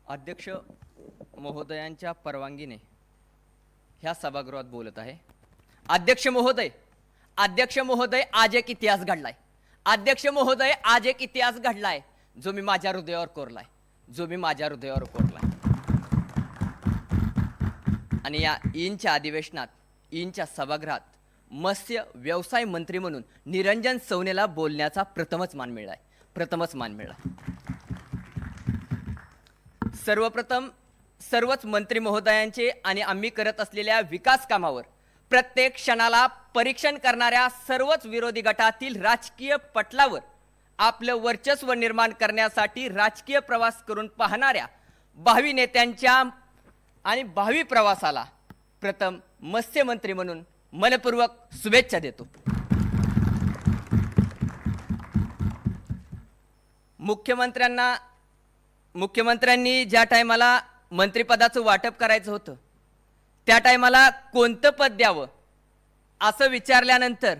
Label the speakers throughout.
Speaker 1: अध्यक्ष महोदयांच्या परवानगीने ह्या सभागृहात बोलत आहे। अध्यक्ष महोदय, आज एक इतिहास घडलाय। अध्यक्ष महोदय, आज एक इतिहास घडलाय जो मी माझ्या हृदयावर कोरलाय, आणि या ईनच्या अधिवेशनात, ईनच्या सभागृहात मत्स्य व्यवसाय मंत्री म्हणून निरंजन सवनेला बोलण्याचा प्रथमच मान मिळाला। सर्वप्रथम सर्वच मंत्री महोदयांचे आणि आम्ही करत असलेल्या विकास कामावर प्रत्येक क्षणाला परीक्षण करणाऱ्या सर्वच विरोधी गटातील राजकीय पटलावर आपलं वर्चस्व निर्माण करण्यासाठी राजकीय प्रवास करून पाहणाऱ्या भावी नेत्यांच्या आणि भावी प्रवासाला प्रथम मत्स्य मंत्री म्हणून मनपूर्वक शुभेच्छा देतो। मुख्यमंत्र्यांनी ज्या टायमाला मंत्रिपदाचं वाटप करायचं होतं त्या टायमाला कोणतं पद द्यावं असं विचारल्यानंतर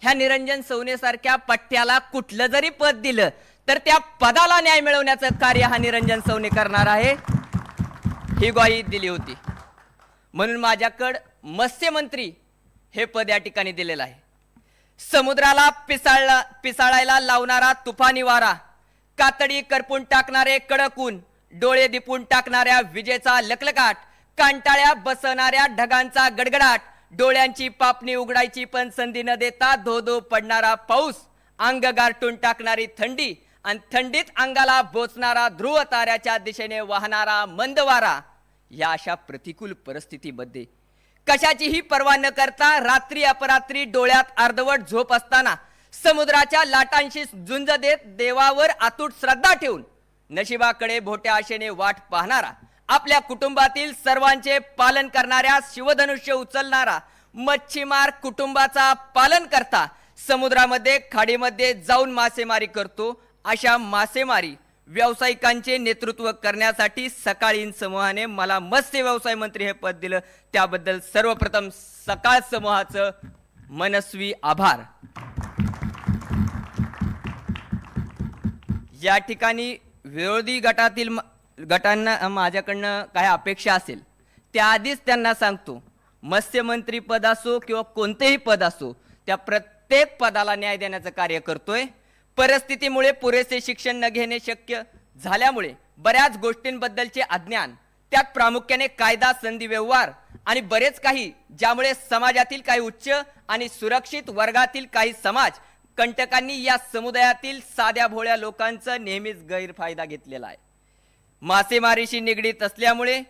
Speaker 1: ह्या निरंजन सवनेसारख्या पठ्ठ्याला कुठलं जरी पद दिलं तर त्या पदाला न्याय मिळवण्याचं कार्य हा निरंजन सवने करणार आहे ही ग्वाही दिली होती। म्हणून माझ्याकडे मत्स्य मंत्री हे पद या ठिकाणी दिलेलं आहे। समुद्राला पिसाळायला लावणारा तुफानी वारा, कातडी करपून टाकणारे कडक ऊन, डोळे दिपून टाकणाऱ्या विजेचा लखलखाट, कांटाळ्या बसवणाऱ्या ढगांचा गडगडाट, डोळ्यांची पापणी उघडायची पण संधी न देता धो धो पडणारा पाऊस, अंग गारटून टाकणारी थंडी आणि थंडीत अंगाला बोचणारा ध्रुव ताऱ्याच्या दिशेने वाहणारा मंद वारा, या अशा प्रतिकूल परिस्थितीमध्ये कशाचीही पर्वा न करता रात्री अपरात्री डोळ्यात अर्धवट झोप असताना समुद्राच्या लाटांशी झुंज देत देवावर अतूट श्रद्धा ठेवून नशिबाकडे भोट्या आशेने वाट पाहणारा, आपल्या कुटुंबातील सर्वांचे पालन करणाऱ्या शिवधनुष्य उचलणारा मच्छीमार कुटुंबाचा पालन करता समुद्रामध्ये खाडीमध्ये जाऊन मासेमारी करतो अशा मासेमारी व्यावसायिकांचे नेतृत्व करण्यासाठी सकाळीन समूहाने मला मत्स्य व्यवसाय मंत्री हे पद दिलं, त्याबद्दल सर्वप्रथम सकाळ समूहाचं मनस्वी आभार। या ठिकाणी विरोधी गटांना माझ्याकडनं काय अपेक्षा असेल त्याआधीच त्यांना सांगतो, मत्स्यमंत्री पद असो किंवा कोणतेही पद असो त्या प्रत्येक पदाला न्याय देण्याचं कार्य करतोय। परिस्थितीमुळे पुरेसे शिक्षण न घेणे शक्य झाल्यामुळे बऱ्याच गोष्टींबद्दलचे अज्ञान, त्यात प्रामुख्याने कायदा, संधी व्यवहार आणि बरेच काही, ज्यामुळे समाजातील काही उच्च आणि सुरक्षित वर्गातील काही समाज कंटकांनी या समुदायातील साध्या भोळ्या लोकांचा नेहमीच गैरफायदा घेतलेला आहे। मासेमारीशी निगडीत असल्यामुळे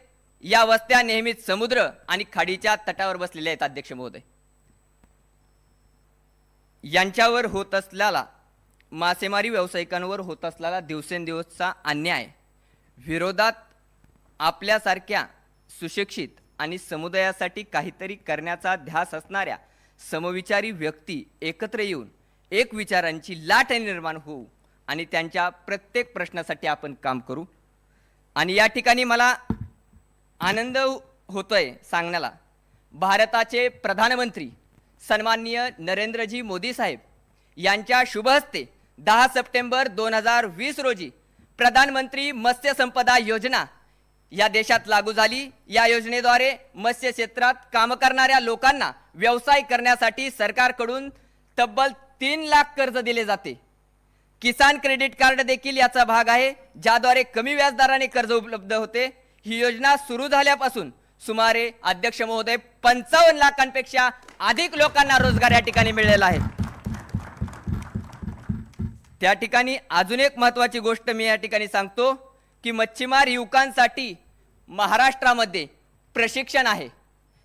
Speaker 1: या वस्त्या नेहमीच समुद्र आणि खाडीच्या तटावर बसलेल्या आहेत। अध्यक्ष महोदय, यांच्यावर होत असलेला मासेमारी व्यावसायिकांवर होत असलेला दिवसेंदिवसचा अन्याय विरोधात आपल्यासारख्या सुशिक्षित आणि समुदायासाठी काहीतरी करण्याचा ध्यास असणाऱ्या समविचारी व्यक्ती एकत्र येऊन एक विचारांची लाट निर्माण होऊ आणि त्यांच्या प्रत्येक प्रश्नासाठी आपण काम करू। आणि या ठिकाणी मला आनंद होतोय सांगण्याला, भारताचे प्रधानमंत्री सन्माननीय नरेंद्रजी मोदी साहेब यांच्या शुभ हस्ते 10 सप्टेंबर 2020 रोजी प्रधानमंत्री मत्स्य संपदा योजना या देशात लागू झाली। या योजनेद्वारे मत्स्य क्षेत्रात काम करणाऱ्या लोकांना व्यवसाय करण्यासाठी सरकारकडून तब्बल 3 लाख कर्ज दिले जाते। किसान क्रेडिट कार्ड देखील याचा भाग आहे, ज्याद्वारे कमी व्याजदराने कर्ज उपलब्ध होते। ही योजना सुरू झाल्यापासून सुमारे अध्यक्ष महोदय 55 लाखांपेक्षा अधिक लोकांना रोजगार या ठिकाणी मिळालेला आहे। त्या ठिकाणी अजून एक महत्त्वाची गोष्ट मी या ठिकाणी सांगतो की मच्छीमार युवकांसाठी महाराष्ट्रामध्ये प्रशिक्षण आहे,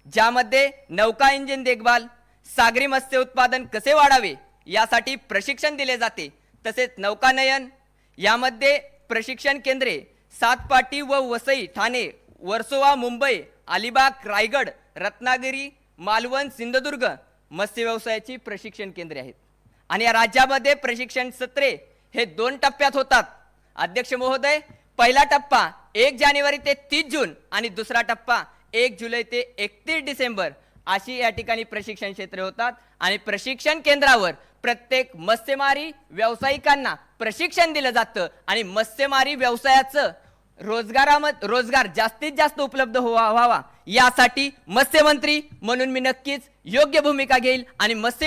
Speaker 1: ज्यामध्ये नौका इंजिन देखभाल, सागरी मत्स्य उत्पादन कसे वाढावे यासाठी प्रशिक्षण दिले जाते। तसेच नौकानयन यामध्ये प्रशिक्षण केंद्रे सातपाटी व वसई, ठाणे, वर्सोवा, मुंबई, अलिबाग, रायगड, रत्नागिरी, मालवण, सिंधुदुर्ग मत्स्य व्यवसायाची प्रशिक्षण केंद्रे आहेत। आणि या राज्यामध्ये प्रशिक्षण सत्रे हे 2 टप्प्यात होतात। अध्यक्ष महोदय, पहिला टप्पा 1 जानेवारी ते 30 जून आणि दुसरा टप्पा 1 जुलै ते 31 डिसेंबर अशी या ठिकाणी प्रशिक्षण क्षेत्रे होतात। आणि प्रशिक्षण केंद्रावर प्रत्येक मत्स्यमारी व्यावसायिकांना प्रशिक्षण दिलं जातं आणि मत्स्यमारी व्यवसायाचं रोजगार जास्तीत जास्त उपलब्ध व्हावा यासाठी मत्स्यमंत्री म्हणून मी नक्कीच योग्य भूमिका घेईल आणि मत्स्य